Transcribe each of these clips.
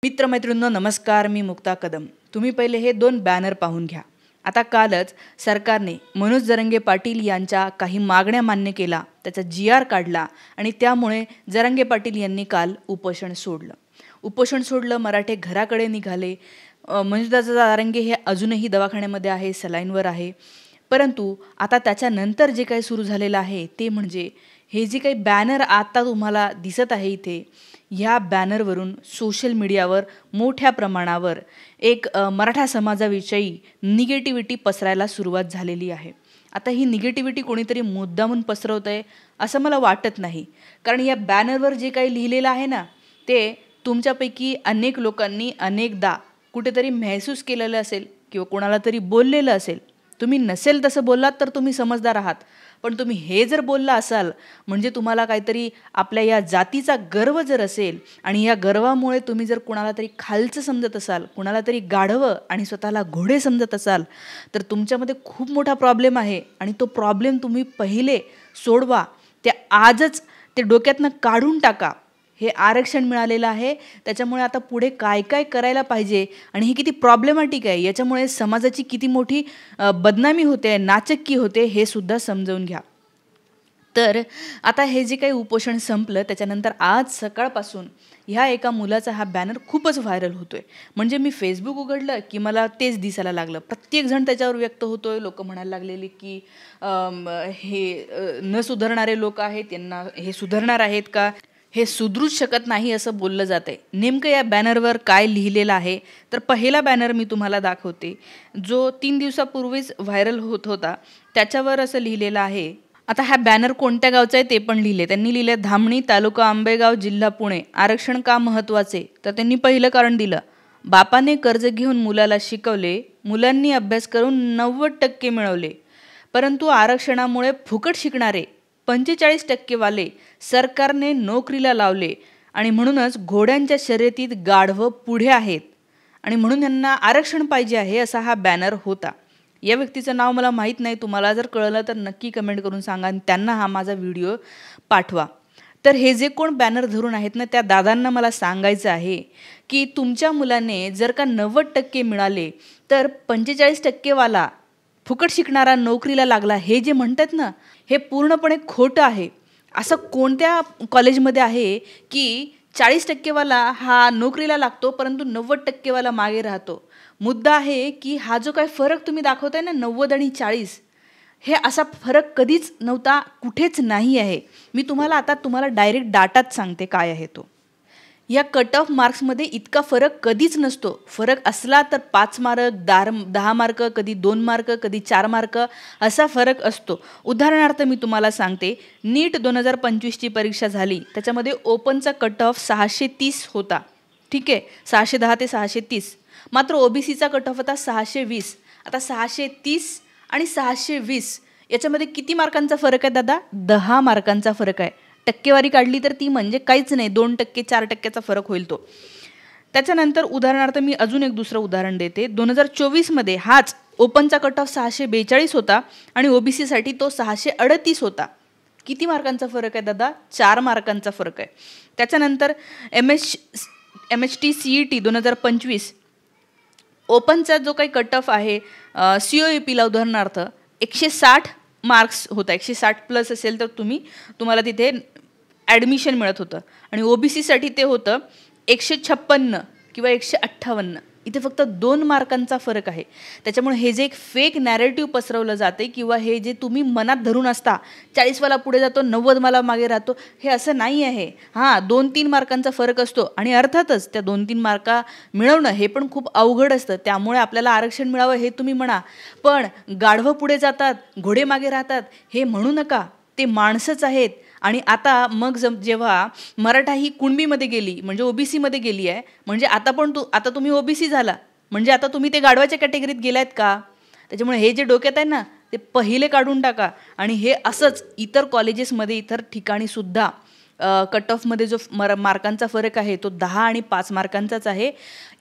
मित्रमैत्रिणींनो नमस्कार. मी मुक्ता कदम. तुम्ही पहिले हे 2 बॅनर पाहून घ्या. आता कालच सरकारने मनोज जरांगे पाटील यांच्या काही मागण्या मान्य केला, त्याचा GR काढला आणि त्यामुळे जरांगे पाटील यांनी काल उपोषण सोडलं. मराठे घराकडे निघाले. मनोजदादा जरांगे हे अजूनही दवाखान्यामध्ये आहे, सलाईनवर आहे. परंतु आता त्याच्यानंतर जे काही सुरू झालेलं आहे ते म्हणजे हे जे काही बॅनर आता तुम्हाला दिसत आहे इथे, ह्या बॅनरवरून सोशल मीडियावर मोठ्या प्रमाणावर एक मराठा समाजाविषयी निगेटिव्हिटी पसरायला सुरुवात झालेली आहे. आता ही निगेटिव्हिटी कोणीतरी मुद्दामून पसरवत आहे असं मला वाटत नाही. कारण या बॅनरवर जे काही लिहिलेलं आहे ना, ते तुमच्यापैकी अनेक लोकांनी अनेकदा कुठेतरी महसूस केलेलं असेल किंवा कोणाला तरी बोललेलं असेल. तुम्ही नसेल तसं बोललात तर तुम्ही समजदार आहात, पण तुम्ही हे जर बोलला असाल म्हणजे तुम्हाला काहीतरी आपल्या या जातीचा गर्व जर असेल आणि या गर्वामुळे तुम्ही जर कुणाला तरी खालचं समजत असाल, कुणाला तरी गाढवं आणि स्वतःला घोडे समजत असाल, तर तुमच्यामध्ये खूप मोठा प्रॉब्लेम आहे. आणि तो प्रॉब्लेम तुम्ही पहिले सोडवा. ते आजच ते डोक्यातनं काढून टाका. हे आरक्षण मिळालेलं आहे, त्याच्यामुळे आता पुढे काय काय करायला पाहिजे आणि हे किती प्रॉब्लेमॅटिक आहे, याच्यामुळे समाजाची किती मोठी बदनामी होते, नाचक्की होते, हे सुद्धा समजावून घ्या. तर आता हे जे काही उपोषण संपलं त्याच्यानंतर आज सकाळपासून ह्या एका मुलाचा हा बॅनर खूपच व्हायरल होतोय. म्हणजे मी फेसबुक उघडलं की मला तेच दिसायला लागलं. प्रत्येकजण त्याच्यावर व्यक्त होतोय. लोक म्हणायला लागलेली की हे न सुधारणारे लोक आहेत, त्यांना हे सुधारणार आहेत का, हे सुधरूच शकत नाही असं बोललं जात आहे. नेमकं या बॅनरवर काय लिहिलेलं आहे तर पहिला बॅनर मी तुम्हाला दाखवते, जो 3 दिवसापूर्वीच व्हायरल होत होता. त्याच्यावर असं लिहिलेलं आहे. आता हा बॅनर कोणत्या गावचा आहे ते पण लिहिले. त्यांनी लिहिले धामणी, तालुका आंबेगाव, जिल्हा पुणे. आरक्षण का महत्त्वाचे, तर त्यांनी पहिलं कारण दिलं, बापाने कर्ज घेऊन मुलाला शिकवले, मुलांनी अभ्यास करून 90% मिळवले, परंतु आरक्षणामुळे फुकट शिकणारे 45% वाले सरकारने नोकरीला लावले आणि म्हणूनच घोड्यांच्या शर्यतीत गाढवं पुढे आहेत आणि म्हणून यांना आरक्षण पाहिजे आहे, असा हा बॅनर होता. या व्यक्तीचं नाव मला माहीत नाही. तुम्हाला जर कळलं तर नक्की कमेंट करून सांगा आणि त्यांना हा माझा व्हिडिओ पाठवा. तर हे जे कोण बॅनर धरून आहेत ना, त्या दादांना मला सांगायचं आहे की तुमच्या मुलाने जर का 90% मिळाले तर 45% वाला फुकट शिकणारा नोकरीला लागला, हे जे म्हणतात ना, हे पूर्णपणे खोटं आहे. असं कोणत्या कॉलेजमध्ये आहे की 40% वाला हा नोकरीला लागतो परंतु 90% वाला मागे राहतो. मुद्दा आहे की हा जो काही फरक तुम्ही दाखवताय ना, 90 आणि 40, हे असा फरक कधीच नव्हता, कुठेच नाही आहे. मी तुम्हाला डायरेक्ट डाटाच सांगते काय आहे तो. या कट ऑफ मार्क्समध्ये इतका फरक कधीच नसतो. फरक असला तर 5 मार्क, 10 मार्क, कधी 2 मार्क, कधी 4 मार्क, असा फरक असतो. उदाहरणार्थ मी तुम्हाला सांगते, नीट 2025ची परीक्षा झाली, त्याच्यामध्ये ओपनचा कट ऑफ 630 होता. ठीक आहे, 610 ते 630. मात्र OBCचा कट ऑफ होता 620. आता 630 आणि 620 याच्यामध्ये किती मार्कांचा फरक आहे दादा? 10 मार्कांचा फरक आहे. टक्केवारी काढली तर ती म्हणजे काहीच नाही, 2% 4%चा फरक होईल तो. त्याच्यानंतर उदाहरणार्थ मी अजून एक दुसरं उदाहरण देते. 2024मध्ये हाच ओपनचा कट ऑफ 642 होता आणि OBCसाठी तो 638 होता. किती मार्कांचा फरक आहे दादा? 4 मार्कांचा फरक आहे. त्याच्यानंतर MHT CET 2025 ओपनचा जो काही कट ऑफ आहे COEPला उदाहरणार्थ 160 मार्क्स होता. 160 प्लस असेल तर तुम्हाला तिथे ॲडमिशन मिळत होतं आणि OBCसाठी ते होतं 156 किंवा 158. इथे फक्त 2 मार्कांचा फरक आहे. त्याच्यामुळे हे जे एक फेक नॅरेटिव्ह पसरवलं जाते किंवा हे जे तुम्ही मनात धरून असता, 40 वाला पुढे जातो, 90 वाला मागे राहतो, हे असं नाही आहे. हां, 2-3 मार्कांचा फरक असतो आणि अर्थातच त्या 2-3 मार्का मिळवणं हे पण खूप अवघड असतं. त्यामुळे आपल्याला आरक्षण मिळावं हे तुम्ही म्हणा, पण गाढवं पुढे जातात, घोडे मागे राहतात, हे म्हणू नका. ते माणसंच आहेत. आणि आता मग जेव्हा मराठा ही कुणबीमध्ये गेली म्हणजे OBCमध्ये गेली आहे, म्हणजे आता तुम्ही OBC झाला म्हणजे आता तुम्ही ते गाढवाच्या कॅटेगरीत गेलायत का? त्याच्यामुळे हे जे डोक्यात आहे ना, ते पहिले काढून टाका. आणि हे असंच इतर कॉलेजेसमध्ये, इतर ठिकाणी सुद्धा कट ऑफमध्ये जो मार्कांचा फरक आहे तो 10 आणि 5 मार्कांचाच आहे.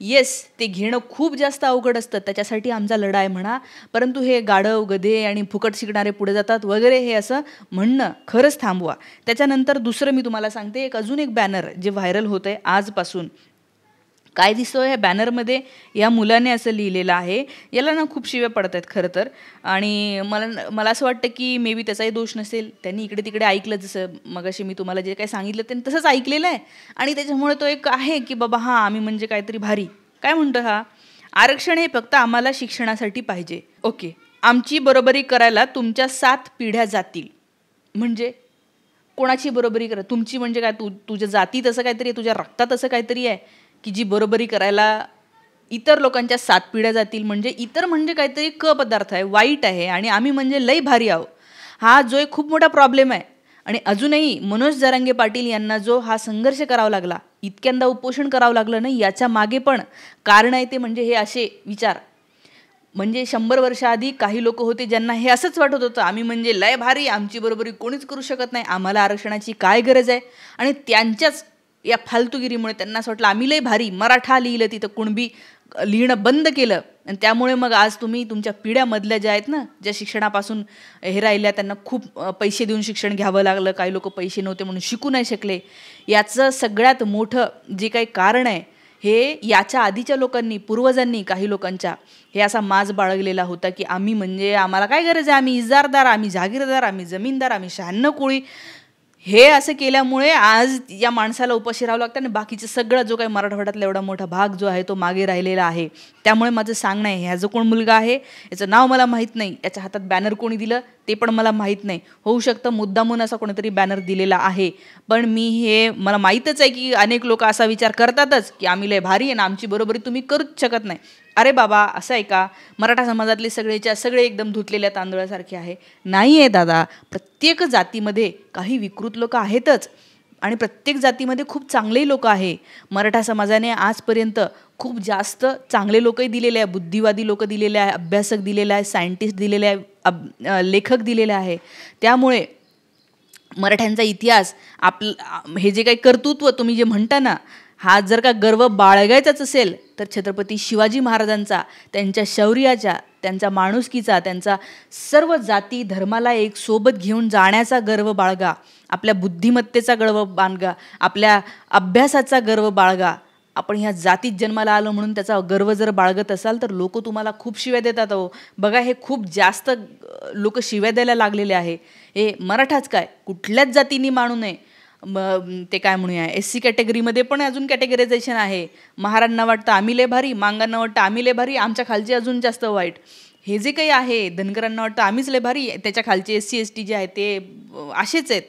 येस, ते घेणं खूप जास्त अवघड असतं, त्याच्यासाठी आमचा लढा आहे म्हणा. परंतु हे गाढव, गधे आणि फुकट शिकणारे पुढे जातात वगैरे हे असं म्हणणं खरंच थांबवा. त्याच्यानंतर दुसरं मी तुम्हाला सांगते, अजून एक बॅनर जे व्हायरल होतं आहे आजपासून, काय दिसतोय ह्या बॅनरमध्ये, या मुलाने असं लिहिलेलं आहे. याला ना खूप शिव्या पडत आहेत खरं तर. आणि मला असं वाटतं की मे बी त्याचाही दोष नसेल, त्यांनी इकडे तिकडे ऐकलं, जसं मगाशी मी तुम्हाला जे काही सांगितलं त्यांनी तसंच ऐकलेलं आहे. आणि त्याच्यामुळे तो एक आहे की बाबा हां आम्ही म्हणजे काहीतरी भारी. काय म्हणतो हा, आरक्षण हे फक्त आम्हाला शिक्षणासाठी पाहिजे. ओके, आमची बरोबरी करायला तुमच्या 7 पिढ्या जातील. म्हणजे कोणाची बरोबरी करा, तुमची म्हणजे काय, तुझ्या जातीत असं काहीतरी आहे, तुझ्या रक्तात असं काहीतरी आहे की जी बरोबरी करायला इतर लोकांच्या 7 पिढ्या जातील. म्हणजे इतर म्हणजे काहीतरी क पदार्थ आहे, वाईट आहे, आणि आम्ही म्हणजे लई भारी आहो. हा जो एक खूप मोठा प्रॉब्लेम आहे. आणि अजूनही मनोज जरांगे पाटील यांना जो हा संघर्ष करावा लागला, इतक्यांदा उपोषण करावं लागलं नाही, याच्या मागे पण कारण आहे ते म्हणजे हे असे विचार. म्हणजे 100 वर्षाआधी काही लोक होते ज्यांना हे असंच वाटत होतं, आम्ही म्हणजे लय भारी, आमची बरोबरी कोणीच करू शकत नाही, आम्हाला आरक्षणाची काय गरज आहे. आणि त्यांच्याच या फालतूगिरीमुळे त्यांना असं वाटलं आम्ही लय भारी, मराठा लिहिलं, तिथं कुणबी लिहिणं बंद केलं. आणि त्यामुळे मग आज तुम्ही तुमच्या पिढ्यामधल्या ज्या आहेत ना, ज्या शिक्षणापासून हे राहिल्या, त्यांना खूप पैसे देऊन शिक्षण घ्यावं लागलं. काही लोक पैसे नव्हते म्हणून शिकू नाही शकले. याचं सगळ्यात मोठं जे काही कारण आहे, हे याच्या आधीच्या लोकांनी, पूर्वजांनी, काही लोकांच्या हे असा माज बाळगलेला होता की आम्ही म्हणजे आम्हाला काय गरज आहे, आम्ही इजारदार, आम्ही जहागीरदार, आम्ही जमीनदार, आम्ही 96 कोळी. हे असं केल्यामुळे आज या माणसाला उपाशी राहावं लागतं. आणि बाकीचं सगळं जो काही मराठवाड्यातला एवढा मोठा भाग जो आहे तो मागे राहिलेला आहे. त्यामुळे माझं सांगणं आहे, ह्या जो कोण मुलगा आहे याचं नाव मला माहीत नाही, याच्या हातात बॅनर कोणी दिलं ते पण मला माहीत नाही. होऊ शकतं मुद्दामून असा कोणीतरी बॅनर दिलेला आहे. पण मला माहीतच आहे की अनेक लोक असा विचार करतातच की आम्ही लय भारी आहे ना, आमची बरोबरी तुम्ही करूच शकत नाही. अरे बाबा, असं आहे का? मराठा समाजातले सगळे एकदम धुतलेल्या तांदूळासारखे आहे? नाही आहे दादा. प्रत्येक जातीमध्ये काही विकृत लोक आहेतच, आणि प्रत्येक जातीमध्ये खूप चांगलेही लोक आहे. मराठा समाजाने आजपर्यंत खूप जास्त चांगले लोकही दिलेले आहे, बुद्धिवादी लोक दिलेले आहे, अभ्यासक दिलेले आहे, सायंटिस्ट दिलेले आहे, लेखक दिलेले आहे. त्यामुळे मराठ्यांचा इतिहास, हे जे काही कर्तृत्व तुम्ही जे म्हणता ना, हा जर का गर्व बाळगायचाच असेल तर छत्रपती शिवाजी महाराजांचा, त्यांच्या शौर्याच्या, त्यांच्या माणुसकीचा, त्यांचा सर्व जाती धर्माला एक सोबत घेऊन जाण्याचा गर्व बाळगा. आपल्या बुद्धिमत्तेचा गर्व बाळगा, आपल्या अभ्यासाचा गर्व बाळगा. आपण ह्या जातीत जन्माला आलो म्हणून त्याचा गर्व जर बाळगत असाल तर लोक तुम्हाला खूप शिव्या देतात. बघा, हे खूप जास्त लोक शिव्या द्यायला लागलेले आहे. हे मराठाच काय, कुठल्याच जातींनी मानू नये. ते काय म्हणूया, SC कॅटेगरीमध्ये पण अजून कॅटेगरायझेशन आहे. महारांना वाटतं आम्ही लय भारी, मांगांना वाटतं आम्ही लय भारी, आमच्या खालचे अजून जास्त वाईट. हे जे काही आहे, धनगरांना वाटतं आम्हीच लय भारी, त्याच्या खालचे SC ST जे आहे ते असेच आहेत.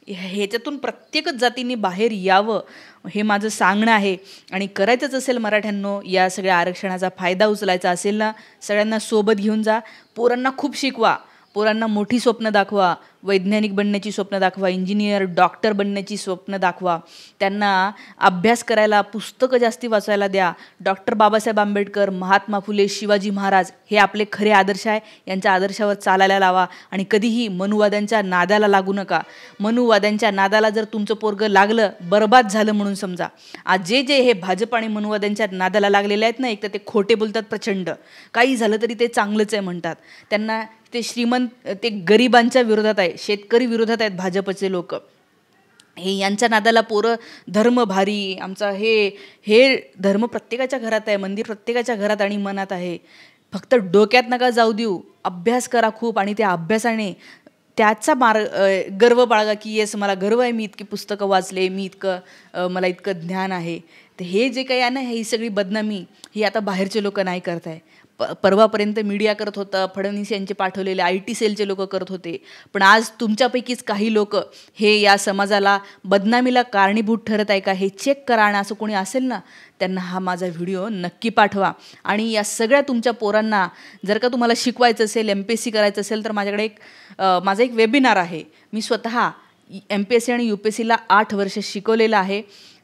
ह्याच्यातून प्रत्येकच जातींनी बाहेर यावं, हे माझं सांगणं आहे. आणि करायचंच असेल मराठ्यांनो, या सगळ्या आरक्षणाचा फायदा उचलायचा असेल ना, सगळ्यांना सोबत घेऊन जा. पोरांना खूप शिकवा, पोरांना मोठी स्वप्न दाखवा, वैज्ञानिक बनण्याची स्वप्न दाखवा, इंजिनियर, डॉक्टर बनण्याची स्वप्न दाखवा. त्यांना अभ्यास करायला, पुस्तकं जास्ती वाचायला द्या. डॉक्टर बाबासाहेब आंबेडकर, महात्मा फुले, शिवाजी महाराज हे आपले खरे आदर्श आहे. यांच्या आदर्शावर चालायला लावा. आणि कधीही मनुवाद्यांच्या नादाला लागू नका. मनुवाद्यांच्या नादाला जर तुमचं पोरगं लागलं, बरबाद झालं म्हणून समजा. आज जे हे भाजप आणि मनुवाद्यांच्या नादाला लागलेले आहेत ना, एक तर ते खोटे बोलतात प्रचंड, काही झालं तरी ते चांगलंच आहे म्हणतात. त्यांना ते श्रीमंत, ते गरिबांच्या विरोधात आहे, शेतकरी विरोधात आहेत भाजपचे लोक. हे यांच्या नादाला पोरं धर्म भारी, आमचा हे धर्म प्रत्येकाच्या घरात आहे, मंदिर प्रत्येकाच्या घरात आणि मनात आहे. फक्त डोक्यात नका जाऊ देऊ, अभ्यास करा खूप, आणि त्या अभ्यासाने त्याचा गर्व बाळगा की येस मला गर्व आहे, मी इतकी पुस्तकं वाचले, मला इतकं ज्ञान आहे. तर हे जे काही आहे ना, ही सगळी बदनामी ही आता बाहेरचे लोक नाही करत आहे. परवापर्यंत मीडिया करत होतं, फडणवीस यांचे पाठवलेले IT सेलचे लोक करत होते. पण आज तुमच्यापैकीच काही लोक हे या समाजाला बदनामीला कारणीभूत ठरत आहे का, हे चेक करा. आणि असं कोणी असेल ना, त्यांना हा माझा व्हिडिओ नक्की पाठवा. आणि या सगळ्या तुमच्या पोरांना जर का तुम्हाला शिकवायचं असेल, MPSC करायचं असेल, तर माझ्याकडे माझा एक वेबिनार आहे. मी स्वतः MPSC आणि UPSCला 8 वर्ष शिकवलेलं आहे.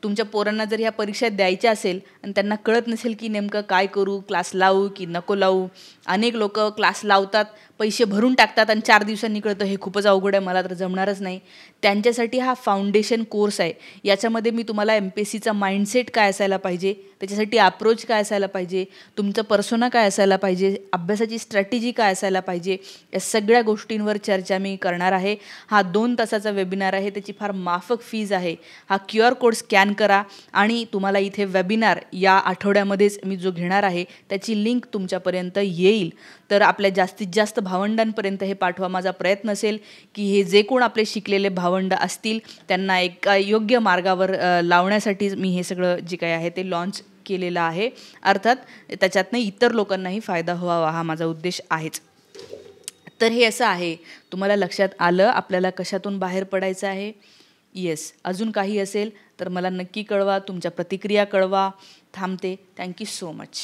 तुमच्या पोरांना जर ह्या परीक्षा द्यायच्या असेल आणि त्यांना कळत नसेल की नेमकं काय करू, क्लास लावू की नको लावू. अनेक लोक क्लास लावतात, पैसे भरून टाकतात आणि 4 दिवसांनी कळतं हे खूपच अवघड आहे, मला तर जमणारच नाही. त्यांच्यासाठी हा फाउंडेशन कोर्स आहे. याच्यामध्ये मी तुम्हाला MPSCचा माइंडसेट काय असायला पाहिजे, त्याच्यासाठी अप्रोच काय असायला पाहिजे, तुमचं पर्सोना काय असायला पाहिजे, अभ्यासाची स्ट्रॅटेजी काय असायला पाहिजे, या सगळ्या गोष्टींवर चर्चा मी करणार आहे. हा 2 तासाचा वेबिनार आहे, त्याची फार माफक फीज आहे. हा QR कोड स्कॅन करा आणि तुम्हाला इथे वेबिनार या आठवड्यामध्येच मी जो घेणार आहे त्याची लिंक तुमच्यापर्यंत येईल. तर आपल्या जास्तीत जास्त भावंडांपर्यंत हे पाठवा. माझा प्रयत्न असेल की हे जे कोण आपले शिकलेले भावंड असतील त्यांना एक योग्य मार्गावर लावण्यासाठी मी हे सगळं जे काही आहे ते लॉन्च केलेलं आहे. अर्थात त्याच्यातनं इतर लोकांनाही फायदा व्हावा हा माझा उद्देश आहेच. तर हे असं आहे. तुम्हाला लक्षात आलं आपल्याला कशातून बाहेर पडायचं आहे? येस. अजून काही असेल तर मला नक्की कळवा, तुमच्या प्रतिक्रिया कळवा. थांबते. Thank you so much.